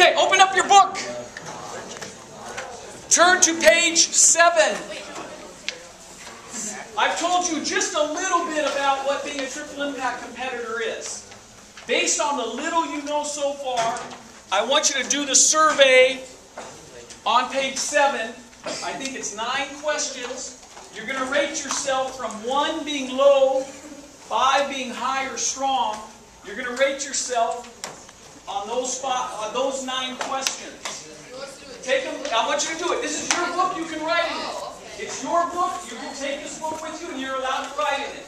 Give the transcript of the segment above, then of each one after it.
Okay, open up your book. Turn to page 7. I've told you just a little bit about what being a triple impact competitor is. Based on the little you know so far, I want you to do the survey on page 7. I think it's 9 questions. You're going to rate yourself from 1 being low, 5 being high or strong. You're going to rate yourself on those 9 questions. Take them. I want you to do it. This is your book. You can write in it. It's your book. You can take this book with you, and you're allowed to write in it.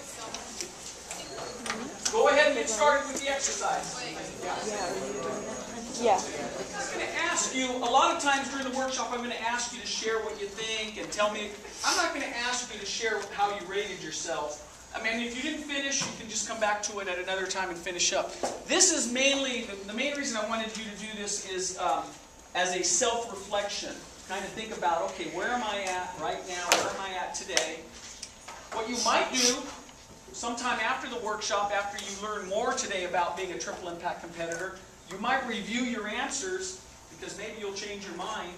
Go ahead and get started with the exercise. Yeah. I'm going to ask you, a lot of times during the workshop, I'm going to ask you to share what you think and tell me. I'm not going to ask you to share how you rated yourself. I mean, if you didn't finish, you can just come back to it at another time and finish up. This is mainly, the main reason I wanted you to do this is as a self-reflection. Kind of think about, okay, where am I at right now? Where am I at today? What you might do sometime after the workshop, after you learn more today about being a triple impact competitor, you might review your answers because maybe you'll change your mind.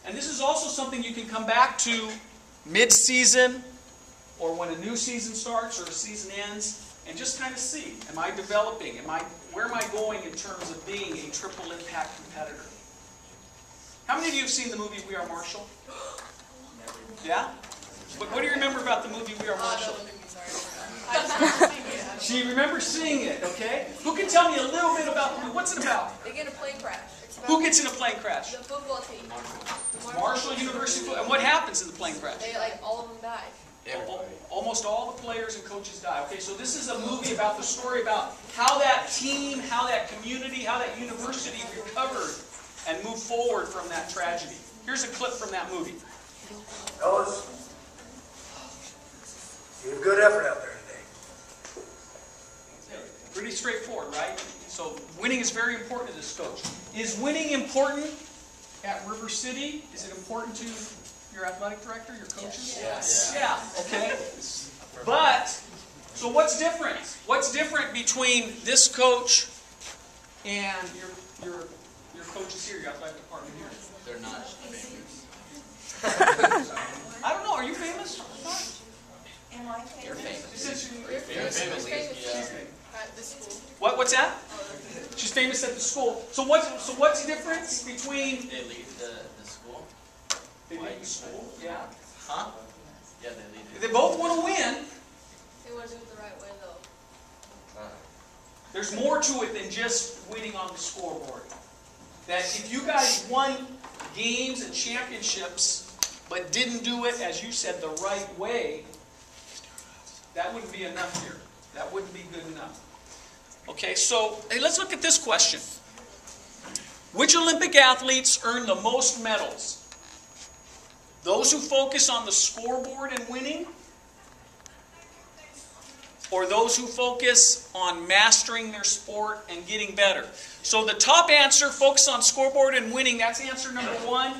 And this is also something you can come back to mid-season or when a new season starts or a season ends and just kind of see, am I developing? Where am I going in terms of being a triple impact competitor? How many of you have seen the movie We Are Marshall? Yeah? What do you remember about the movie We Are Marshall? She remembers seeing it, okay? Who can tell me a little bit about the movie? What's it about? They get in a plane crash. Who gets in a plane crash? The football team. Marshall University. And what happens in the plane crash? They, all of them die. Almost all the players and coaches die. Okay, so this is a movie about the story about how that team, how that community, how that university recovered and moved forward from that tragedy. Here's a clip from that movie. Fellas, you had a good effort out there today. Pretty straightforward, right? So winning is very important to this coach. Is winning important at River City? Is it important to your athletic director, your coaches? Yes. Yeah, okay. But, so what's different? What's different between this coach and your coaches here, your athletic department here? They're not famous. I don't know, are you famous? Am I famous? You're famous. You're famous. Yeah. At the school. What's that? She's famous at the school. So what's the difference between... They lead the school. They lead the school, yeah. Huh? Yeah, they lead They both want to win. They want to do it the right way, though. There's more to it than just winning on the scoreboard. That if you guys won games and championships, but didn't do it, as you said, the right way, that wouldn't be enough here. That wouldn't be good enough. Okay, so hey, let's look at this question. Which Olympic athletes earn the most medals? Those who focus on the scoreboard and winning? Or those who focus on mastering their sport and getting better? So the top answer, focus on scoreboard and winning, that's answer number 1.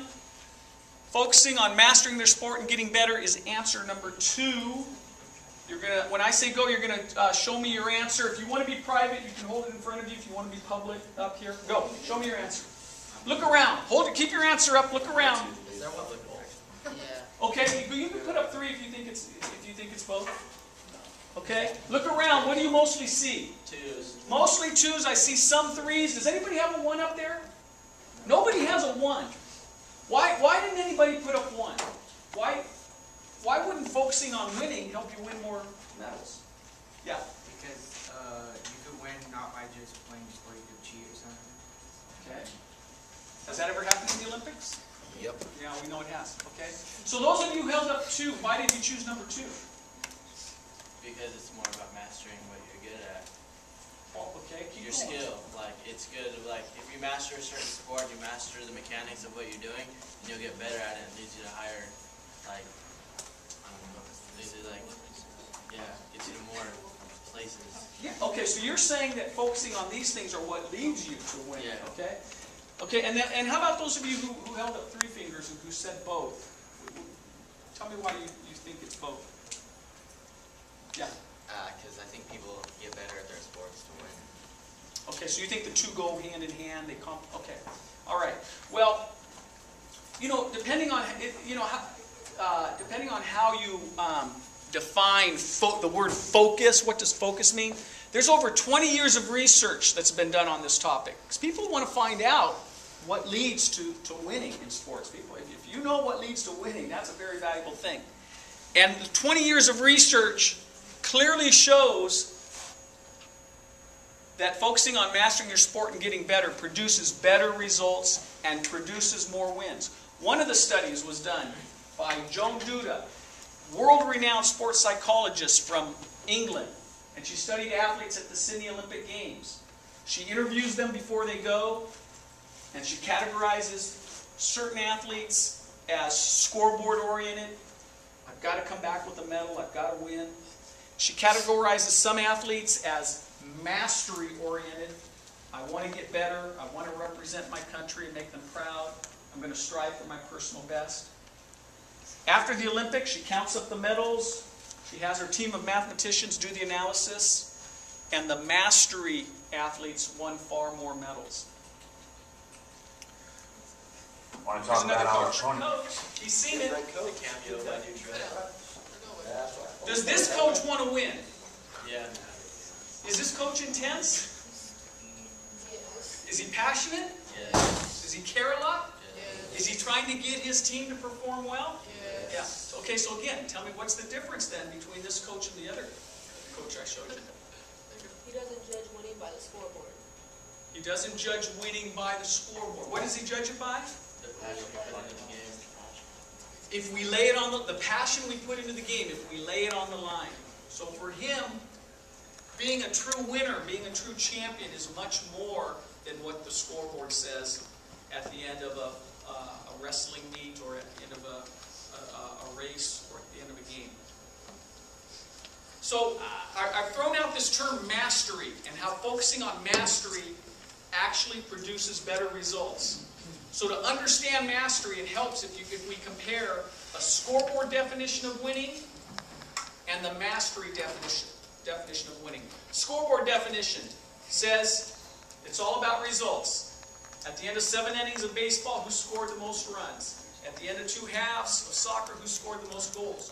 Focusing on mastering their sport and getting better is answer number 2. When I say go, you're going to show me your answer. If you want to be private, you can hold it in front of you. If you want to be public, up here, go. Show me your answer. Look around. Hold it. Keep your answer up. Look around. Is there one with both? Yeah. Okay, you can put up 3 if you think it's both. Okay. Look around. What do you mostly see? 2s. Mostly 2s. I see some 3s. Does anybody have a 1 up there? Nobody has a 1. Why didn't anybody put up 1? Why wouldn't focusing on winning help you win more medals? Yeah. Because you could win not by just playing sport, you could cheat or something. Okay. Has that ever happened in the Olympics? Yep. Yeah, we know it has. Okay. So those of you who held up 2, why did you choose number 2? Because it's more about mastering what you're good at. Oh, okay. Keep Your going. skill. Like, it's good. Like, if you master a certain sport, you master the mechanics of what you're doing, and you'll get better at it. It leads you to higher, like, I don't know, leads you, like, yeah, gets you to more places. Yeah. Okay. So you're saying that focusing on these things are what leads you to win. Yeah. Okay. Okay. And how about those of you who held up 3 fingers and who said both? Tell me why you think it's both. Yeah. Because I think people get better at their sports to win. Okay, so you think the two go hand in hand? Okay. All right. Well, depending on how you define the word focus, what does focus mean? There's over 20 years of research that's been done on this topic. Because people want to find out what leads to winning in sports. People, if you know what leads to winning, that's a very valuable thing. And 20 years of research clearly shows that focusing on mastering your sport and getting better produces better results and produces more wins. One of the studies was done by Joan Duda, world-renowned sports psychologist from England. And she studied athletes at the Sydney Olympic Games. She interviews them before they go, and she categorizes certain athletes as scoreboard-oriented. I've got to come back with a medal. I've got to win. She categorizes some athletes as mastery-oriented. I want to get better. I want to represent my country and make them proud. I'm going to strive for my personal best. After the Olympics, she counts up the medals. She has her team of mathematicians do the analysis. And the mastery athletes won far more medals. Want to Here's talk another about our coach. opponent? He's seen it. The cameo by New Trend. Does this coach want to win? Yeah. Is this coach intense? Yes. Is he passionate? Yeah. Does he care a lot? Yes. Is he trying to get his team to perform well? Yes. Yeah. Okay, so again, tell me what's the difference then between this coach and the other coach I showed you? He doesn't judge winning by the scoreboard. He doesn't judge winning by the scoreboard. What does he judge it by? The passion we put into the game. If we lay it on the passion we put into the game, if we lay it on the line. So for him, being a true winner, being a true champion is much more than what the scoreboard says at the end of a wrestling meet or at the end of a race or at the end of a game. So I've thrown out this term mastery and how focusing on mastery actually produces better results. So to understand mastery, it helps if we compare a scoreboard definition of winning and the mastery definition of winning. Scoreboard definition says it's all about results. At the end of 7 innings of baseball, who scored the most runs? At the end of 2 halves of soccer, who scored the most goals?